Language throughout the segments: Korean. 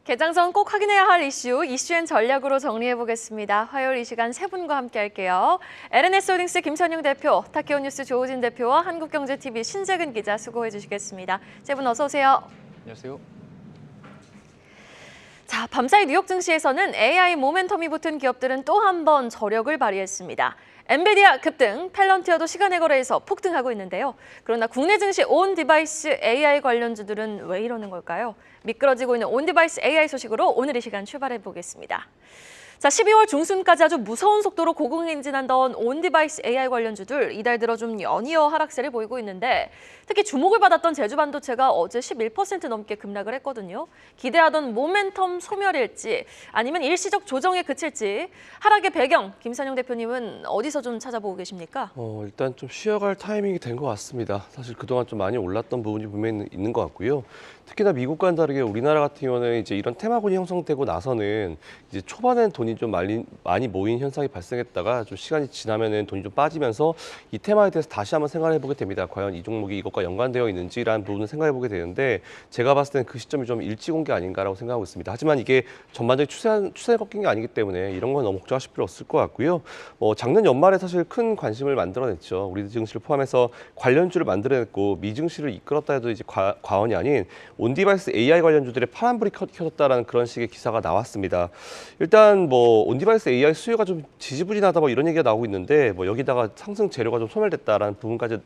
개장 전 꼭 확인해야 할 이슈엔 전략으로 정리해보겠습니다. 화요일 이 시간 세 분과 함께 할게요. LNS홀딩스 김선영 대표, 타케오뉴스 조우진 대표와 한국경제TV 신재근 기자 수고해 주시겠습니다. 세 분 어서 오세요. 안녕하세요. 자, 밤사이 뉴욕 증시에서는 AI 모멘텀이 붙은 기업들은 또 한 번 저력을 발휘했습니다. 엔비디아 급등, 펠런티어도 시간의 거래에서 폭등하고 있는데요. 그러나 국내 증시 온 디바이스 AI 관련주들은 왜 이러는 걸까요? 미끄러지고 있는 온 디바이스 AI 소식으로 오늘 이 시간 출발해 보겠습니다. 자, 12월 중순까지 아주 무서운 속도로 고공행진한던 온 디바이스 AI 관련주들 이달 들어 좀 연이어 하락세를 보이고 있는데 특히 주목을 받았던 제주 반도체가 어제 11% 넘게 급락을 했거든요. 기대하던 모멘텀 소멸일지 아니면 일시적 조정에 그칠지 하락의 배경 김선영 대표님은 어디서 좀 찾아보고 계십니까? 일단 좀 쉬어갈 타이밍이 된 것 같습니다. 사실 그동안 좀 많이 올랐던 부분이 분명히 있는 것 같고요. 특히나 미국과는 다르게 우리나라 같은 경우는 이제 이런 테마군이 형성되고 나서는 이제 초반엔 돈이 좀 많이 모인 현상이 발생했다가 좀 시간이 지나면은 돈이 좀 빠지면서 이 테마에 대해서 다시 한번 생각해 보게 됩니다. 과연 이 종목이 이것과 연관되어 있는지라는 부분을 생각해 보게 되는데 제가 봤을 때는 그 시점이 좀 일찍 온 게 아닌가라고 생각하고 있습니다. 하지만 이게 전반적인 추세에 꺾인 게 아니기 때문에 이런 건 너무 걱정하실 필요 없을 것 같고요. 작년 연말에 사실 큰 관심을 만들어냈죠. 우리 증시를 포함해서 관련주를 만들어냈고 미증시를 이끌었다 해도 이제 과언이 아닌 온디바이스 AI 관련주들의 파란불이 켜졌다라는 그런 식의 기사가 나왔습니다. 일단 온디바이스 AI 수요가 좀 지지부진하다 이런 얘기가 나오고 있는데 여기다가 상승 재료가 좀 소멸됐다라는 부분까지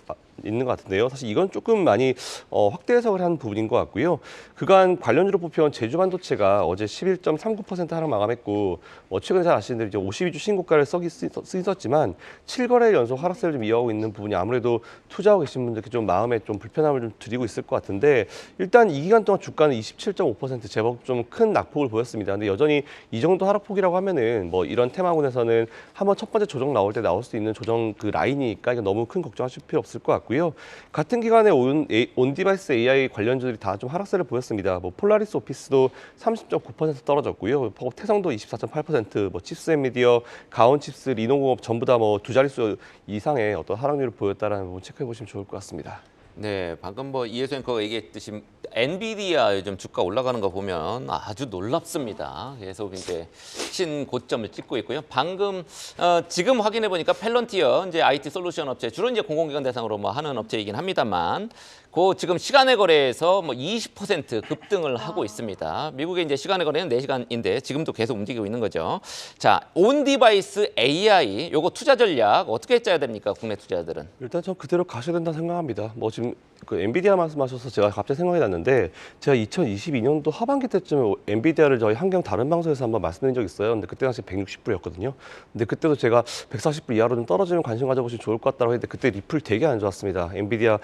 있는 것 같은데요. 사실 이건 조금 많이 확대 해석을 한 부분인 것 같고요. 그간 관련주로 뽑혀온 제주반도체가 어제 11.39% 하락 마감했고 최근에 잘 아시는 대로 이제 52주 신고가를 쓰였지만 7거래 연속 하락세를 좀 이어가고 있는 부분이 아무래도 투자하고 계신 분들께 좀 마음에 좀 불편함을 좀 드리고 있을 것 같은데 일단 이 기간 동안 주가는 27.5% 제법 좀 큰 낙폭을 보였습니다. 근데 여전히 이 정도 하락폭이라고 하면은 이런 테마군에서는 한번 첫 번째 조정 나올 때 나올 수 있는 조정 그 라인이니까 이거 너무 큰 걱정하실 필요 없을 것 같고요. 같은 기간에 온디바이스 AI 관련주들이 다 좀 하락세를 보였습니다. 폴라리스 오피스도 30.9% 떨어졌고요. 태성도 24.8%, 칩스 엔미디어, 가온칩스, 리노공업 전부 다 두 자릿수 이상의 어떤 하락률을 보였다라는 부분 체크해 보시면 좋을 것 같습니다. 네, 방금 이해수 앵커가 얘기했듯이 엔비디아 요즘 주가 올라가는 거 보면 아주 놀랍습니다. 계속 이제 신고점을 찍고 있고요. 방금 지금 확인해 보니까 펠런티어 이제 IT 솔루션 업체 주로 이제 공공기관 대상으로 하는 업체이긴 합니다만 지금 시간의 거래에서 20% 급등을 하고 있습니다. 미국의 이제 시간의 거래는 4시간인데 지금도 계속 움직이고 있는 거죠. 자, 온 디바이스 AI 요거 투자 전략 어떻게 짜야 됩니까? 국내 투자자들은? 일단 전 그대로 가셔야 된다 생각합니다. 지금 그 엔비디아 말씀하셔서 제가 갑자기 생각이 났는데 제가 2022년도 하반기 때쯤에 엔비디아를 저희 한경 다른 방송에서 한번 말씀드린 적이 있어요. 근데 그때 당시 160불이었거든요. 근데 그때도 제가 140불 이하로 좀 떨어지면 관심 가져보시면 좋을 것 같다고 했는데 그때 리플 되게 안 좋았습니다. 엔비디아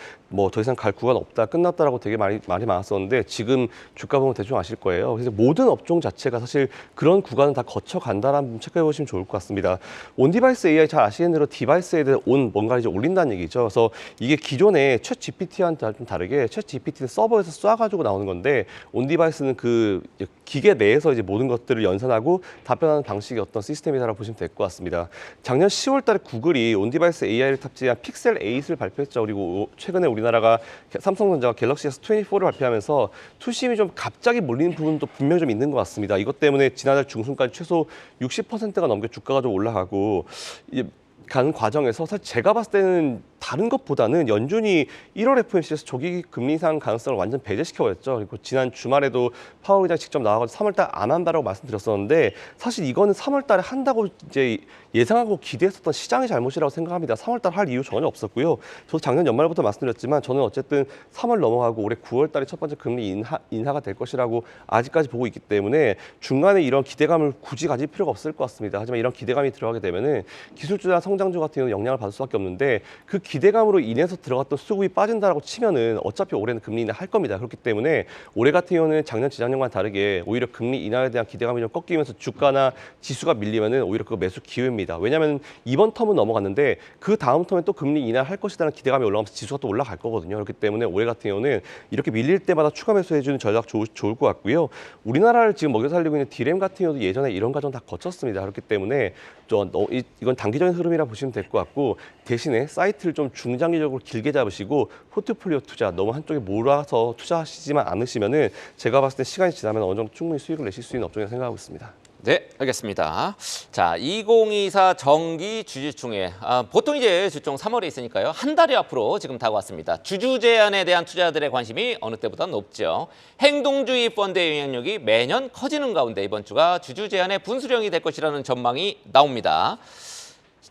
더 이상 갈 구간 없다, 끝났다라고 되게 말이 많았었는데 지금 주가 보면 대충 아실 거예요. 그래서 모든 업종 자체가 사실 그런 구간을 다 거쳐간다라는 부분 체크해 보시면 좋을 것 같습니다. 온 디바이스 AI 잘 아시는 대로 디바이스에 대해 뭔가를 이제 올린다는 얘기죠. 그래서 이게 기존의 챗 GPT와는 좀 다르게 챗 GPT는 서버에서 쏴가지고 나오는 건데 온 디바이스는 그 기계 내에서 이제 모든 것들을 연산하고 답변하는 방식의 어떤 시스템이다라고 보시면 될 것 같습니다. 작년 10월 달에 구글이 온 디바이스 AI를 탑재한 픽셀 8을 발표했죠. 그리고 최근에 우리나라가 삼성전자가 갤럭시 S24를 발표하면서 투심이 좀 갑자기 몰리는 부분도 분명히 좀 있는 것 같습니다. 이것 때문에 지난달 중순까지 최소 60%가 넘게 주가가 좀 올라가고 가는 과정에서 사실 제가 봤을 때는 다른 것보다는 연준이 1월 FOMC에서 조기 금리 인상 가능성을 완전 배제시켜버렸죠. 그리고 지난 주말에도 파월 의장 직접 나와가지고 3월달 안 한다라고 말씀드렸었는데 사실 이거는 3월달에 한다고 이제 예상하고 기대했었던 시장의 잘못이라고 생각합니다. 3월달 할 이유 전혀 없었고요. 저도 작년 연말부터 말씀드렸지만 저는 어쨌든 3월 넘어가고 올해 9월달에 첫 번째 금리 인하가 될 것이라고 아직까지 보고 있기 때문에 중간에 이런 기대감을 굳이 가질 필요가 없을 것 같습니다. 하지만 이런 기대감이 들어가게 되면은 기술주나 성장주 같은 경우는 영향을 받을 수밖에 없는데 그 기대감으로 인해서 들어갔던 수급이 빠진다라고 치면은 어차피 올해는 금리 인하 할 겁니다. 그렇기 때문에 올해 같은 경우는 작년, 재작년과는 다르게 오히려 금리 인하에 대한 기대감이 좀 꺾이면서 주가나 지수가 밀리면은 오히려 그거 매수 기회입니다. 왜냐하면 이번 텀은 넘어갔는데 그 다음 텀에 또 금리 인하를 할 것이라는 기대감이 올라가면서 지수가 또 올라갈 거거든요. 그렇기 때문에 올해 같은 경우는 이렇게 밀릴 때마다 추가 매수해주는 전략 좋을 것 같고요. 우리나라를 지금 먹여 살리고 있는 디램 같은 경우도 예전에 이런 과정 다 거쳤습니다. 그렇기 때문에 이건 단기적인 흐름이라 보시면 될 것 같고 대신에 사이트를 좀 중장기적으로 길게 잡으시고 포트폴리오 투자 너무 한쪽에 몰아서 투자하시지만 않으시면은 제가 봤을 때 시간이 지나면 어느 정도 충분히 수익을 내실 수 있는 업종이라고 생각하고 있습니다. 네, 알겠습니다. 자, 2024 정기 주주총회. 보통 이제 주총 3월에 있으니까요. 한 달이 앞으로 지금 다가왔습니다. 주주 제한에 대한 투자들의 관심이 어느 때보다 높죠. 행동주의 펀드의 영향력이 매년 커지는 가운데 이번 주가 주주 제한의 분수령이 될 것이라는 전망이 나옵니다.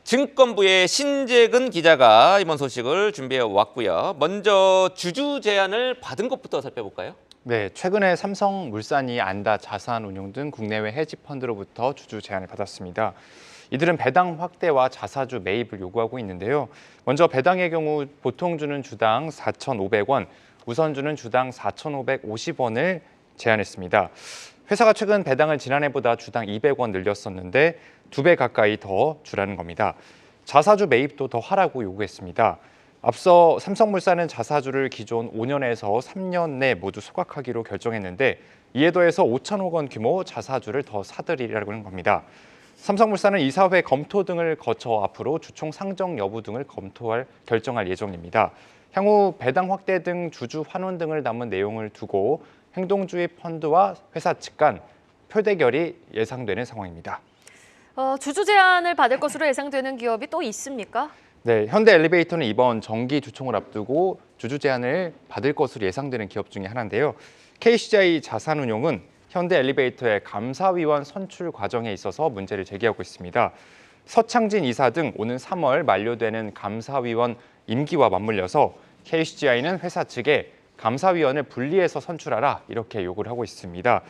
증권부의 신재근 기자가 이번 소식을 준비해 왔고요. 먼저 주주 제한을 받은 것부터 살펴볼까요? 네, 최근에 삼성물산이 안다 자산운용 등 국내외 헤지펀드로부터 주주 제한을 받았습니다. 이들은 배당 확대와 자사주 매입을 요구하고 있는데요. 먼저 배당의 경우 보통주는 주당 4,500원, 우선주는 주당 4,550원을 제한했습니다. 회사가 최근 배당을 지난해보다 주당 200원 늘렸었는데 2배 가까이 더 주라는 겁니다. 자사주 매입도 더 하라고 요구했습니다. 앞서 삼성물산은 자사주를 기존 5년에서 3년 내 모두 소각하기로 결정했는데 이에 더해서 5천억 원 규모 자사주를 더 사들이라고 하는 겁니다. 삼성물산은 이사회 검토 등을 거쳐 앞으로 주총 상정 여부 등을 결정할 예정입니다. 향후 배당 확대 등 주주 환원 등을 담은 내용을 두고 행동주의 펀드와 회사 측 간 표대결이 예상되는 상황입니다. 주주 제한을 받을 것으로 예상되는 기업이 또 있습니까? 네, 현대엘리베이터는 이번 정기 주총을 앞두고 주주 제한을 받을 것으로 예상되는 기업 중에 하나인데요. KCI 자산운용은 현대엘리베이터의 감사위원 선출 과정에 있어서 문제를 제기하고 있습니다. 서창진 이사 등 오는 3월 만료되는 감사위원 임기와 맞물려서 KCI는 회사 측에 감사위원을 분리해서 선출하라 이렇게 요구를 하고 있습니다.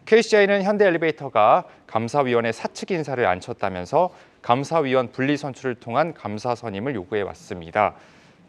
KCI는 현대엘리베이터가 감사위원회 사측 인사를 앉혔다면서 감사위원 분리 선출을 통한 감사 선임을 요구해 왔습니다.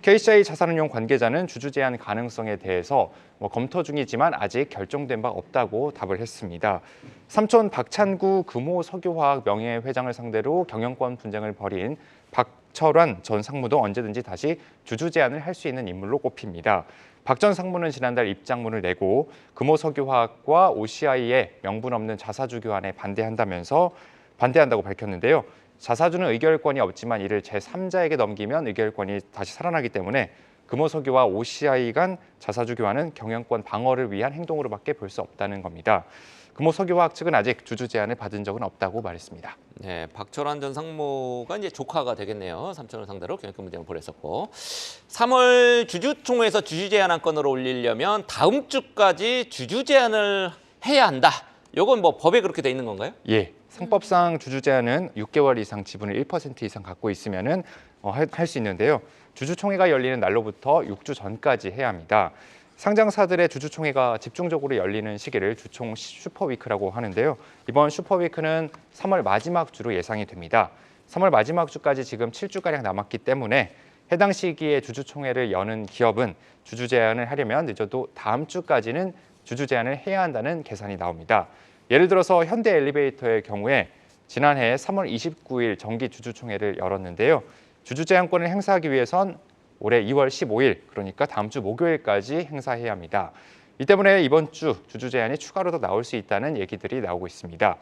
KCI 자산운용 관계자는 주주 제한 가능성에 대해서 검토 중이지만 아직 결정된 바 없다고 답을 했습니다. 삼촌 박찬구 금호석유화학 명예회장을 상대로 경영권 분쟁을 벌인 박철환 전 상무도 언제든지 다시 주주 제한을 할 수 있는 인물로 꼽힙니다. 박 전 상무는 지난달 입장문을 내고 금호석유화학과 OCI의 명분 없는 자사주 교환에 반대한다고 밝혔는데요. 자사주는 의결권이 없지만 이를 제3자에게 넘기면 의결권이 다시 살아나기 때문에 금호석유와 OCI 간 자사주 교환은 경영권 방어를 위한 행동으로밖에 볼 수 없다는 겁니다. 금호석유화학 측은 아직 주주 제한을 받은 적은 없다고 말했습니다. 네, 박철환 전 상무가 이제 조카가 되겠네요. 삼촌을 상대로 경영권 문제를 벌였었고 3월 주주총회에서 주주 제한 안건으로 올리려면 다음 주까지 주주 제한을 해야 한다. 이건 뭐 법에 그렇게 돼 있는 건가요? 예, 상법상 주주 제한은 6개월 이상 지분을 1% 이상 갖고 있으면은 할 수 있는데요. 주주총회가 열리는 날로부터 6주 전까지 해야 합니다. 상장사들의 주주총회가 집중적으로 열리는 시기를 주총 슈퍼위크라고 하는데요. 이번 슈퍼위크는 3월 마지막 주로 예상이 됩니다. 3월 마지막 주까지 지금 7주가량 남았기 때문에 해당 시기에 주주총회를 여는 기업은 주주 제한을 하려면 늦어도 다음 주까지는 주주 제한을 해야 한다는 계산이 나옵니다. 예를 들어서 현대엘리베이터의 경우에 지난해 3월 29일 정기 주주총회를 열었는데요. 주주 제한권을 행사하기 위해선 올해 2월 15일, 그러니까 다음 주 목요일까지 행사해야 합니다. 이 때문에 이번 주 주주 제한이 추가로 더 나올 수 있다는 얘기들이 나오고 있습니다.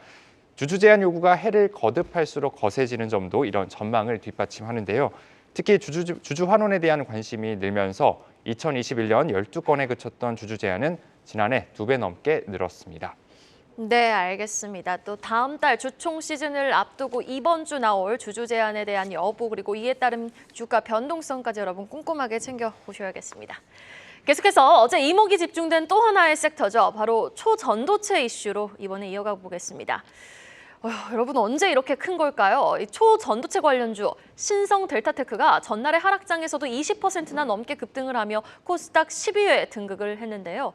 주주 제한 요구가 해를 거듭할수록 거세지는 점도 이런 전망을 뒷받침하는데요. 특히 주주 환원에 대한 관심이 늘면서 2021년 12건에 그쳤던 주주 제한은 지난해 2배 넘게 늘었습니다. 네, 알겠습니다. 또 다음 달 주총 시즌을 앞두고 이번 주 나올 주주 제한에 대한 여부 그리고 이에 따른 주가 변동성까지 여러분 꼼꼼하게 챙겨보셔야겠습니다. 계속해서 어제 이목이 집중된 또 하나의 섹터죠. 바로 초전도체 이슈로 이번에 이어가 보겠습니다. 여러분 언제 이렇게 큰 걸까요? 이 초전도체 관련주 신성 델타테크가 전날의 하락장에서도 20%나 넘게 급등을 하며 코스닥 10위에 등극을 했는데요.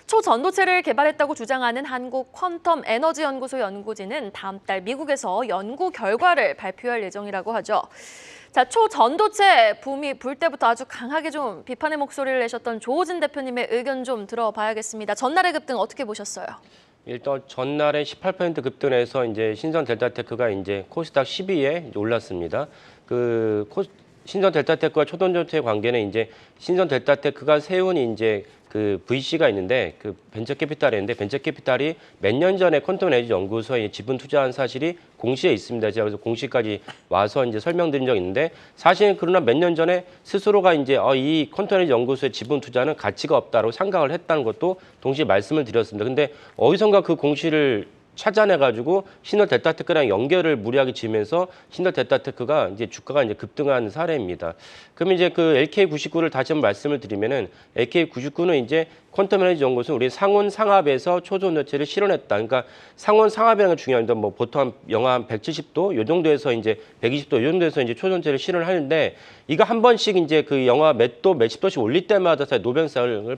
초전도체를 개발했다고 주장하는 한국 퀀텀 에너지 연구소 연구진은 다음 달 미국에서 연구 결과를 발표할 예정이라고 하죠. 자, 초전도체 붐이 불 때부터 아주 강하게 좀 비판의 목소리를 내셨던 조호진 대표님의 의견 좀 들어봐야겠습니다. 전날의 급등 어떻게 보셨어요? 일단 전날에 18% 급등해서 이제 신성 델타테크가 이제 코스닥 10위에 올랐습니다. 신선 델타테크와 초전도체의 관계는 이제 신선 델타테크가 세운 이제 그 VC가 있는데 그 벤처 캐피탈인데 벤처 캐피탈이 몇 년 전에 퀀텀 에너지 연구소에 지분 투자한 사실이 공시에 있습니다. 제가 그래서 공시까지 와서 이제 설명드린 적이 있는데 사실은 그러나 몇 년 전에 스스로가 이제 이 퀀텀 에너지 연구소의 지분 투자는 가치가 없다고 생각을 했다는 것도 동시에 말씀을 드렸습니다. 근데 어디선가 그 공시를 찾아내가지고 신월 델타테크랑 연결을 무리하게 지으면서 신월 델타테크가 이제 주가가 이제 급등한 사례입니다. 그러면 이제 그 LK99를 다시 한번 말씀을 드리면은 LK99는 이제 퀀텀 에너지 연구소는 우리 상온 상압에서 초전도체를 실현했다. 그러니까 상온 상압이라는 게 중요합니다. 뭐 보통 영하 한 170도 요 정도에서 이제 120도 요 정도에서 이제 초전도체를 실현을 하는데 이거 한 번씩 이제 그 영하 몇 도, 몇십 도씩 올릴 때마다 노벨상을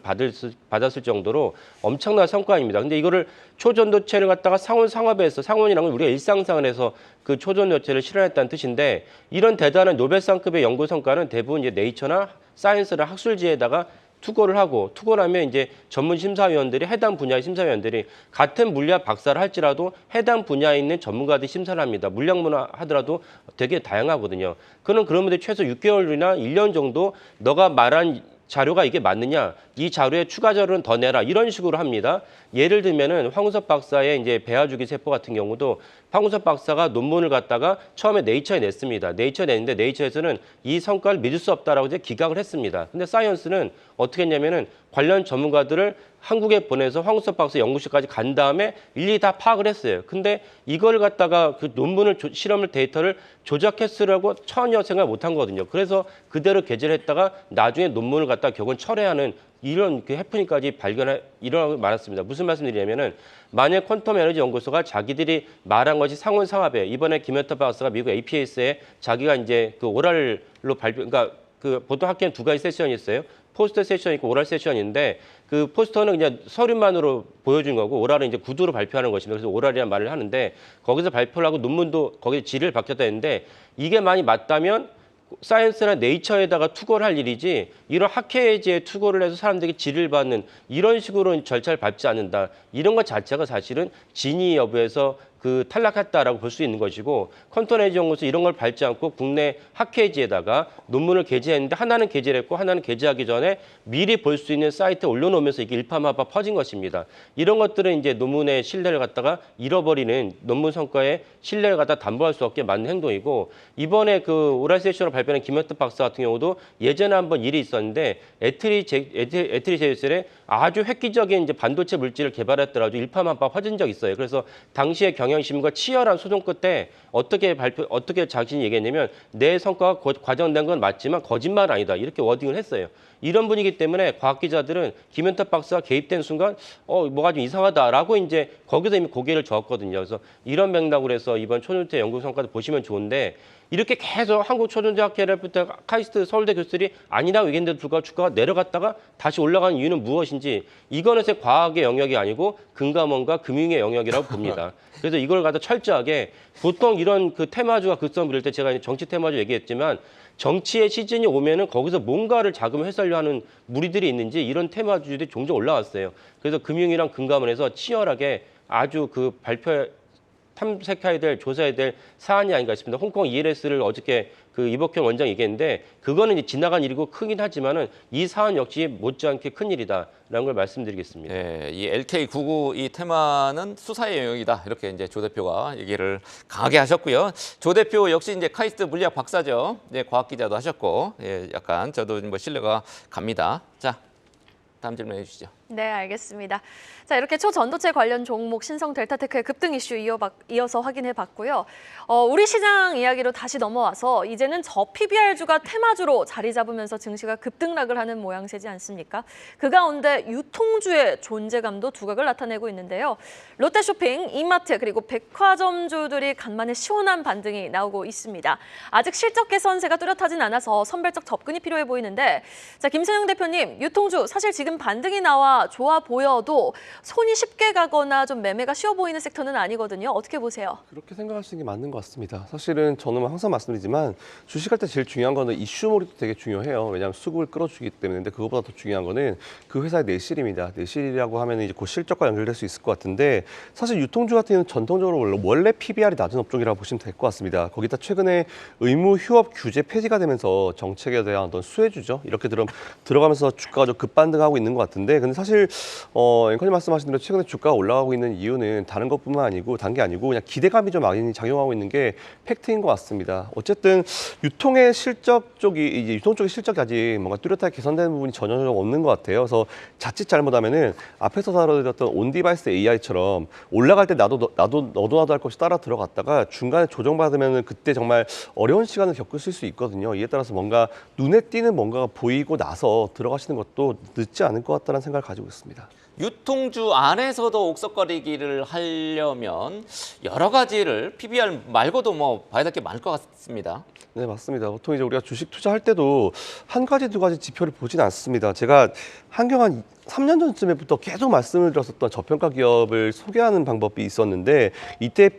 받았을 정도로 엄청난 성과입니다. 근데 이거를 초전도체를 갖다가 상온 상압에서 상온이라는 건 우리가 일상생활에서 그 초전도체를 실현했다는 뜻인데 이런 대단한 노벨상급의 연구 성과는 대부분 이제 네이처나 사이언스나 학술지에다가 투고를 하고 투고를 하면 이제 전문 심사위원들이 해당 분야의 심사위원들이 같은 물리학 박사를 할지라도 해당 분야에 있는 전문가들이 심사를 합니다. 물량문화 하더라도 되게 다양하거든요. 그러면 최소 6개월이나 1년 정도 너가 말한 자료가 이게 맞느냐, 이 자료에 추가 자료는 더 내라 이런 식으로 합니다. 예를 들면은 황우섭 박사의 이제 배아주기 세포 같은 경우도 황우섭 박사가 논문을 갖다가 처음에 네이처에 냈습니다. 네이처에 냈는데 네이처에서는 이 성과를 믿을 수 없다라고 이제 기각을 했습니다. 근데 사이언스는 어떻게 했냐면은 관련 전문가들을 한국에 보내서 황우섭 박사 연구실까지 간 다음에 일일이 다 파악을 했어요. 근데 이걸 갖다가 그 논문을 실험을 데이터를 조작했으라고 전혀 생각 못 한 거거든요. 그래서 그대로 게재를 했다가 나중에 논문을 갖다가 결국은 철회하는 이런 그 해프닝까지 일어나고 말았습니다. 무슨 말씀드리냐면은 만약 퀀텀 에너지 연구소가 자기들이 말한 것이 상온 상압에 이번에 김현태 박사가 미국 APS에 자기가 이제 그 오랄로 그러니까 그 보통 학교는 두 가지 세션이 있어요. 포스터 세션이 있고 오랄 세션인데 그 포스터는 그냥 서류만으로 보여준 거고 오랄은 이제 구두로 발표하는 것입니다. 그래서 오랄이라는 말을 하는데 거기서 발표를 하고 논문도 거기에 질을 받겠다 했는데 이게 많이 맞다면 사이언스나 네이처에다가 투고를 할 일이지 이런 학회지에 투고를 해서 사람들에게 질을 받는 이런 식으로 절차를 밟지 않는다. 이런 것 자체가 사실은 진위 여부에서 그 탈락했다라고 볼 수 있는 것이고 퀀텀 에너지 연구소 이런 걸 밟지 않고 국내 학회지에다가 논문을 게재했는데 하나는 게재를 했고 하나는 게재하기 전에 미리 볼 수 있는 사이트에 올려놓으면서 이게 일파만파 퍼진 것입니다. 이런 것들은 이제 논문의 신뢰를 갖다가 잃어버리는 논문 성과의 신뢰를 갖다 담보할 수 없게 맞는 행동이고 이번에 그 오랄 세션으로 발표한 김현태 박사 같은 경우도 예전에 한번 일이 있었는데 에트리 제이셀에 아주 획기적인 이제 반도체 물질을 개발했더라도 일파만파 퍼진 적이 있어요. 그래서 당시에 경향신문과 치열한 소송 끝에 어떻게 자신이 얘기했냐면 내 성과가 과정된 건 맞지만 거짓말 아니다 이렇게 워딩을 했어요. 이런 분위기 때문에 과학 기자들은 김현태 박사가 개입된 순간 뭐가 좀 이상하다라고 이제 거기서 이미 고개를 저었거든요. 그래서 이런 맥락으로 해서 이번 초전도체 연구 성과도 보시면 좋은데 이렇게 계속 한국 초전도체학회부터 카이스트 서울대 교수들이 아니라고 얘기했는데도 불구하고 주가가 내려갔다가 다시 올라가는 이유는 무엇인지 이거는 제 과학의 영역이 아니고 금감원과 금융의 영역이라고 봅니다. 그래서 이걸 갖다 철저하게 보통 이런 그 테마주가 급성 부릴 때 제가 정치 테마주 얘기했지만 정치의 시즌이 오면은 거기서 뭔가를 자금 회수하려 하는 무리들이 있는지 이런 테마주들이 종종 올라왔어요. 그래서 금융이랑 금감원에서 치열하게 아주 그 탐색해야 될, 조사해야 될 사안이 아닌가 싶습니다. 홍콩 ELS를 어저께 그 이복현 원장이 얘기했는데 그거는 이제 지나간 일이고 크긴 하지만은 이 사안 역시 못지않게 큰 일이다라는 걸 말씀드리겠습니다. 네, 이 LK99 이 테마는 수사의 영역이다. 이렇게 이제 조 대표가 얘기를 강하게 하셨고요. 조 대표 역시 이제 카이스트 물리학 박사죠. 네, 과학 기자도 하셨고, 예, 약간 저도 뭐 신뢰가 갑니다. 자, 다음 질문 해주시죠. 네, 알겠습니다. 자, 이렇게 초전도체 관련 종목 신성 델타테크의 급등 이슈 이어서 확인해 봤고요. 우리 시장 이야기로 다시 넘어와서 이제는 저 PBR주가 테마주로 자리 잡으면서 증시가 급등락을 하는 모양새지 않습니까? 그 가운데 유통주의 존재감도 두각을 나타내고 있는데요. 롯데쇼핑, 이마트 그리고 백화점주들이 간만에 시원한 반등이 나오고 있습니다. 아직 실적 개선세가 뚜렷하진 않아서 선별적 접근이 필요해 보이는데 자, 김선영 대표님, 유통주 사실 지금 반등이 나와 분위기가 좋아 보여도 손이 쉽게 가거나 좀 매매가 쉬워 보이는 섹터는 아니거든요. 어떻게 보세요? 그렇게 생각하시는 게 맞는 것 같습니다. 사실은 저는 항상 말씀드리지만 주식할 때 제일 중요한 거는 이슈몰이 되게 중요해요. 왜냐하면 수급을 끌어주기 때문에. 근데 그것보다 더 중요한 거는 그 회사의 내실입니다. 내실이라고 하면 이제 그 실적과 연결될 수 있을 것 같은데 사실 유통주 같은 경우는 전통적으로 원래 PBR이 낮은 업종이라고 보시면 될 것 같습니다. 거기다 최근에 의무 휴업 규제 폐지가 되면서 정책에 대한 어떤 수혜주죠. 이렇게 들어가면서 주가가 좀 급반등하고 있는 것 같은데 근데 사실 앵커님 말씀하신 대로 최근에 주가가 올라가고 있는 이유는 다른 것뿐만 아니고 단 게 아니고 그냥 기대감이 좀 많이 작용하고 있는 게 팩트인 것 같습니다. 어쨌든 유통의 실적 쪽이 이제 유통 쪽의 실적이 아직 뭔가 뚜렷하게 개선되는 부분이 전혀 없는 것 같아요. 그래서 자칫 잘못하면은 앞에서 다뤄드렸던 온디바이스 AI처럼 올라갈 때 너도 할 것이 따라 들어갔다가 중간에 조정받으면은 그때 정말 어려운 시간을 겪으실 수 있거든요. 이에 따라서 뭔가 눈에 띄는 뭔가가 보이고 나서 들어가시는 것도 늦지 않을 것 같다는 생각을 가지고 있습니다. 유통주 안에서도 옥석거리기를 하려면 여러 가지를 PBR 말고도 뭐 봐야 될 게 많을 것 같습니다. 네, 맞습니다. 보통 이제 우리가 주식 투자할 때도 한 가지, 두 가지 지표를 보진 않습니다. 제가 한경 한 3년 전쯤에부터 계속 말씀을 드렸었던 저평가 기업을 소개하는 방법이 있었는데 이때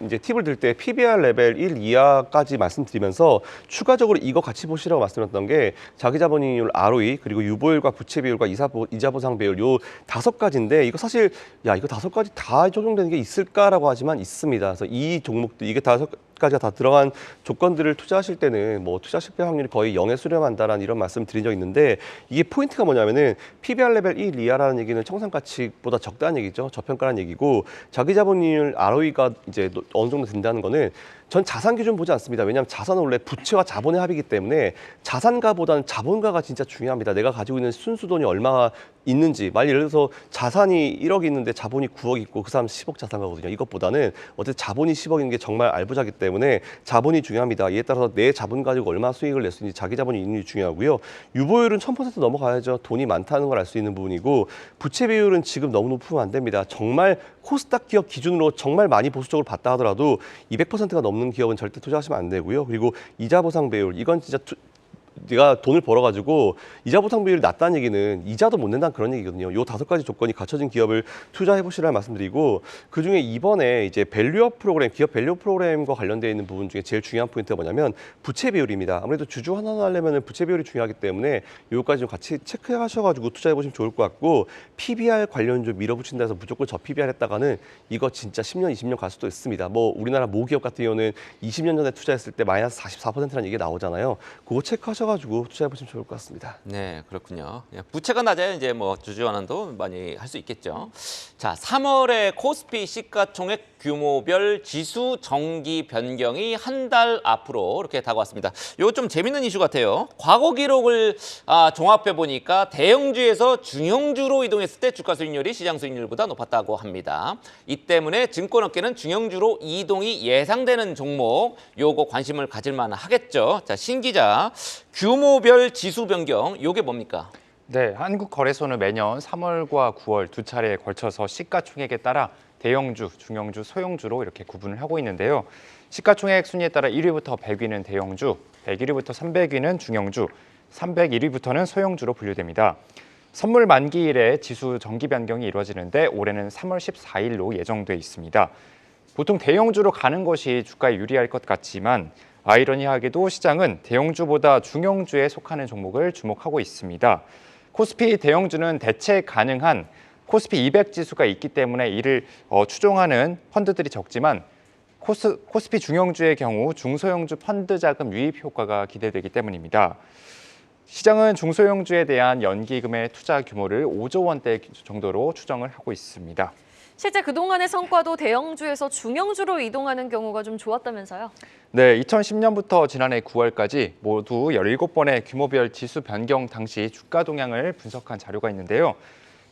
이제 팁을 들 때 PBR 레벨 1 이하까지 말씀드리면서 추가적으로 이거 같이 보시라고 말씀드렸던 게 자기자본이익률 ROE 그리고 유보율과 부채 비율과 이자 보상 비율 요 5가지인데 이거 사실 이거 5가지 다 적용되는 게 있을까라고 하지만 있습니다. 그래서 이 종목들 이게 5가지가 다 들어간 조건들을 투자하실 때는 뭐 투자 실패 확률이 거의 0에 수렴한다라는 이런 말씀을 드린 적이 있는데 이게 포인트가 뭐냐면은 PBR 레벨 1 이하라는 얘기는 청산가치보다 적다는 얘기죠. 저평가라는 얘기고 자기자본이익률 ROE가 이제 어느 정도 된다는 거는 전 자산 기준 보지 않습니다. 왜냐하면 자산은 원래 부채와 자본의 합이기 때문에 자산가보다는 자본가가 진짜 중요합니다. 내가 가지고 있는 순수 돈이 얼마나 있는지. 만약 예를 들어서 자산이 1억 있는데 자본이 9억 있고 그 사람 10억 자산가거든요. 이것보다는 어쨌든 자본이 10억인 게 정말 알부자기 때문에 자본이 중요합니다. 이에 따라서 내 자본 가지고 얼마나 수익을 낼 수 있는지 자기 자본이 있는지 중요하고요. 유보율은 1000% 넘어가야죠. 돈이 많다는 걸 알 수 있는 부분이고 부채 비율은 지금 너무 높으면 안 됩니다. 정말 코스닥 기업 기준으로 정말 많이 보수적으로 봤다 하더라도 200%가 넘는 기업은 절대 투자하시면 안 되고요. 그리고 이자 보상 비율 이건 진짜 네가 돈을 벌어가지고 이자 보상 비율이 낮다는 얘기는 이자도 못 낸다는 그런 얘기거든요. 요 5가지 조건이 갖춰진 기업을 투자해 보시라는 말씀드리고 그중에 이번에 이제 밸류업 프로그램, 기업 밸류 프로그램과 관련되어 있는 부분 중에 제일 중요한 포인트가 뭐냐면 부채 비율입니다. 아무래도 주주 환원을 하려면 부채 비율이 중요하기 때문에 요까지 좀 같이 체크하셔가지고 투자해 보시면 좋을 것 같고 PBR 관련 좀 밀어붙인다 해서 무조건 저 PBR 했다가는 이거 진짜 10년, 20년 갈 수도 있습니다. 뭐 우리나라 모기업 같은 경우는 20년 전에 투자했을 때 마이너스 44%라는 얘기가 나오잖아요. 그거 체크하셔가지고 투자해 보시면 좋을 것 같습니다. 네, 그렇군요. 부채가 낮아야 이제 뭐 주주 환원도 많이 할 수 있겠죠. 자, 3월에 코스피 시가총액 규모별 지수 정기 변경이 한 달 앞으로 이렇게 다가왔습니다. 이거 좀 재밌는 이슈 같아요. 과거 기록을 종합해 보니까 대형주에서 중형주로 이동했을 때 주가 수익률이 시장 수익률보다 높았다고 합니다. 이 때문에 증권업계는 중형주로 이동이 예상되는 종목, 요거 관심을 가질만 하겠죠. 자, 신 기자, 규모별 지수 변경, 요게 뭡니까? 네, 한국거래소는 매년 3월과 9월 두 차례에 걸쳐서 시가총액에 따라 대형주, 중형주, 소형주로 이렇게 구분을 하고 있는데요. 시가총액 순위에 따라 1위부터 100위는 대형주, 101위부터 300위는 중형주, 301위부터는 소형주로 분류됩니다. 선물 만기일에 지수 정기 변경이 이루어지는데 올해는 3월 14일로 예정돼 있습니다. 보통 대형주로 가는 것이 주가에 유리할 것 같지만 아이러니하게도 시장은 대형주보다 중형주에 속하는 종목을 주목하고 있습니다. 코스피 대형주는 대체 가능한 코스피 200 지수가 있기 때문에 이를 추종하는 펀드들이 적지만 코스피 중형주의 경우 중소형주 펀드 자금 유입 효과가 기대되기 때문입니다. 시장은 중소형주에 대한 연기금의 투자 규모를 5조 원대 정도로 추정을 하고 있습니다. 실제 그동안의 성과도 대형주에서 중형주로 이동하는 경우가 좀 좋았다면서요? 네, 2010년부터 지난해 9월까지 모두 17번의 규모별 지수 변경 당시 주가 동향을 분석한 자료가 있는데요.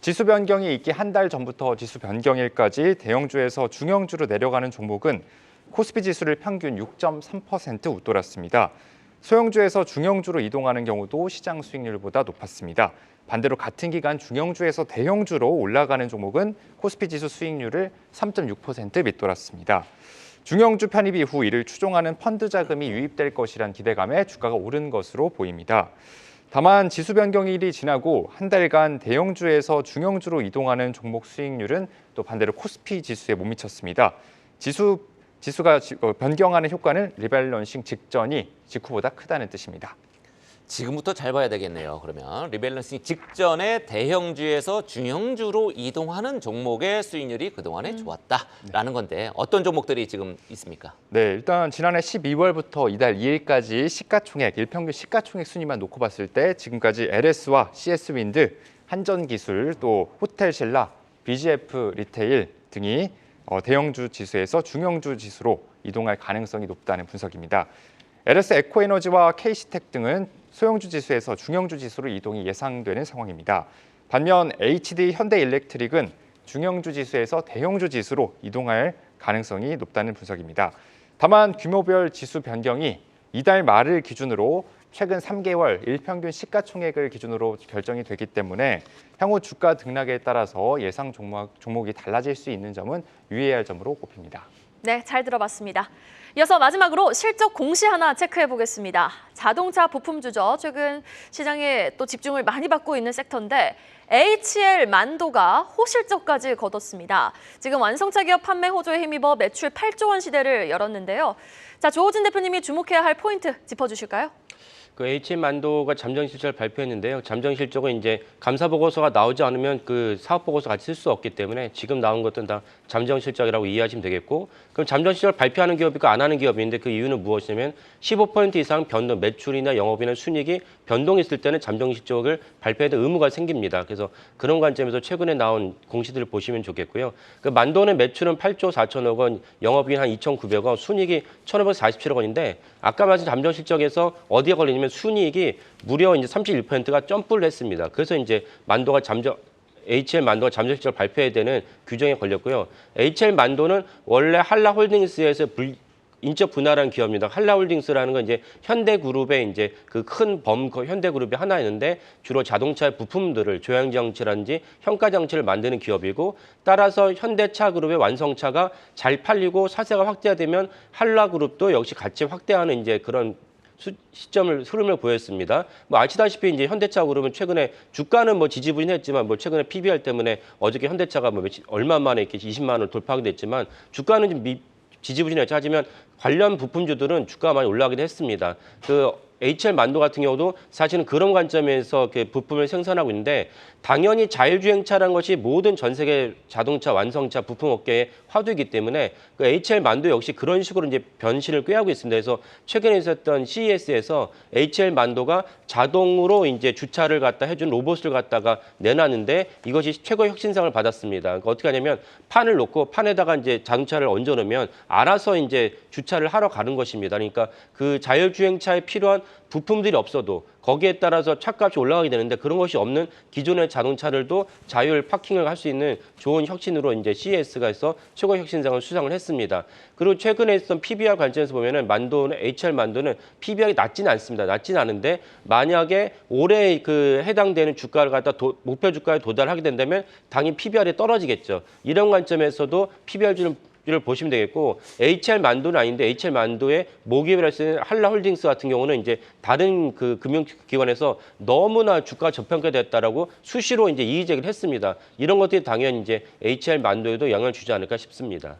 지수 변경이 있기 한 달 전부터 지수 변경일까지 대형주에서 중형주로 내려가는 종목은 코스피 지수를 평균 6.3% 웃돌았습니다. 소형주에서 중형주로 이동하는 경우도 시장 수익률보다 높았습니다. 반대로 같은 기간 중형주에서 대형주로 올라가는 종목은 코스피 지수 수익률을 3.6% 밑돌았습니다. 중형주 편입 이후 이를 추종하는 펀드 자금이 유입될 것이란 기대감에 주가가 오른 것으로 보입니다. 다만 지수 변경일이 지나고 한 달간 대형주에서 중형주로 이동하는 종목 수익률은 또 반대로 코스피 지수에 못 미쳤습니다. 지수가 변경하는 효과는 리밸런싱 직전이 직후보다 크다는 뜻입니다. 지금부터 잘 봐야 되겠네요. 그러면 리밸런싱 직전에 대형주에서 중형주로 이동하는 종목의 수익률이 그동안에 좋았다라는 건데 어떤 종목들이 지금 있습니까? 네, 일단 지난해 12월부터 이달 2일까지 시가총액, 일평균 시가총액 순위만 놓고 봤을 때 지금까지 LS와 CS윈드, 한전기술, 또 호텔신라, BGF 리테일 등이 대형주 지수에서 중형주 지수로 이동할 가능성이 높다는 분석입니다. LS 에코에너지와 KC텍 등은 소형주 지수에서 중형주 지수로 이동이 예상되는 상황입니다. 반면 HD 현대일렉트릭은 중형주 지수에서 대형주 지수로 이동할 가능성이 높다는 분석입니다. 다만 규모별 지수 변경이 이달 말을 기준으로 최근 3개월 일평균 시가총액을 기준으로 결정이 되기 때문에 향후 주가 등락에 따라서 예상 종목이 달라질 수 있는 점은 유의해야 할 점으로 꼽힙니다. 네, 잘 들어봤습니다. 이어서 마지막으로 실적 공시 하나 체크해 보겠습니다. 자동차 부품주죠. 최근 시장에 또 집중을 많이 받고 있는 섹터인데 HL 만도가 호실적까지 거뒀습니다. 지금 완성차 기업 판매 호조에 힘입어 매출 8조 원 시대를 열었는데요. 자, 조호진 대표님이 주목해야 할 포인트 짚어주실까요? 그 HM 만도가 잠정 실적을 발표했는데요. 잠정 실적은 이제 감사 보고서가 나오지 않으면 그 사업 보고서 같이 쓸 수 없기 때문에 지금 나온 것들은 다 잠정 실적이라고 이해하시면 되겠고, 그럼 잠정 실적을 발표하는 기업이 있고 안 하는 기업이 있는데 그 이유는 무엇이냐면 15% 이상 변동, 매출이나 영업이나 순이익이 변동했을 때는 잠정 실적을 발표해야 될 의무가 생깁니다. 그래서 그런 관점에서 최근에 나온 공시들을 보시면 좋겠고요. 그 만도는 매출은 8조 4천억 원, 영업이익 한 2,900억, 순이익이 1,547억 원인데 아까 말씀 잠정 실적에서 어디에 걸리냐면 순이익이 무려 이제 31%가 점프를 했습니다. 그래서 이제 만도가 HL 만도가 잠정 실적을 발표해야 되는 규정에 걸렸고요. HL 만도는 원래 한라홀딩스에서 인적 분할한 기업입니다. 한라홀딩스라는 건 이제 현대그룹의 이제 그 큰 현대그룹의 하나였는데 주로 자동차 부품들을 조향장치라든지 현가장치를 만드는 기업이고, 따라서 현대차그룹의 완성차가 잘 팔리고 사세가 확대되면 한라그룹도 역시 같이 확대하는 이제 그런 흐름을 보였습니다. 뭐 아시다시피 이제 현대차 그룹은 최근에 주가는 뭐 지지부진했지만 뭐 최근에 PBR 때문에 어저께 현대차가 뭐 얼마 만에 이렇게 20만 원을 돌파하게 됐지만 주가는 좀 지지부진했죠. 하지만 관련 부품주들은 주가가 많이 올라가기도 했습니다. 그 HL 만도 같은 경우도 사실은 그런 관점에서 부품을 생산하고 있는데, 당연히 자율주행차라는 것이 모든 전 세계 자동차 완성차 부품 업계의 화두이기 때문에 그 HL 만도 역시 그런 식으로 이제 변신을 꾀하고 있습니다. 그래서 최근에 있었던 CES에서 HL 만도가 자동으로 이제 주차를 갖다 해준 로봇을 갖다가 내놨는데 이것이 최고의 혁신상을 받았습니다. 그러니까 어떻게 하냐면 판을 놓고 판에다가 이제 자동차를 얹어 놓으면 알아서 이제 주차를 하러 가는 것입니다. 그러니까 그 자율주행차에 필요한 부품들이 없어도 거기에 따라서 차값이 올라가게 되는데, 그런 것이 없는 기존의 자동차들도 자율 파킹을 할 수 있는 좋은 혁신으로 이제 CES가 해서 최고 혁신상을 수상을 했습니다. 그리고 최근에 있었던 PBR 관점에서 보면은 HR 만도는 PBR이 낮지는 않습니다. 낮지는 않은데 만약에 올해 그 해당되는 주가를 갖다 목표 주가에 도달하게 된다면 당연히 PBR이 떨어지겠죠. 이런 관점에서도 PBR주는 를 보시면 되겠고, HR 만도는 아닌데 HR 만도의 모기업이라 쓰는 한라홀딩스 같은 경우는 이제 다른 그 금융기관에서 너무나 주가 저평가됐다라고 수시로 이제 이의 제기를 했습니다. 이런 것들이 당연히 이제 HR 만도에도 영향을 주지 않을까 싶습니다.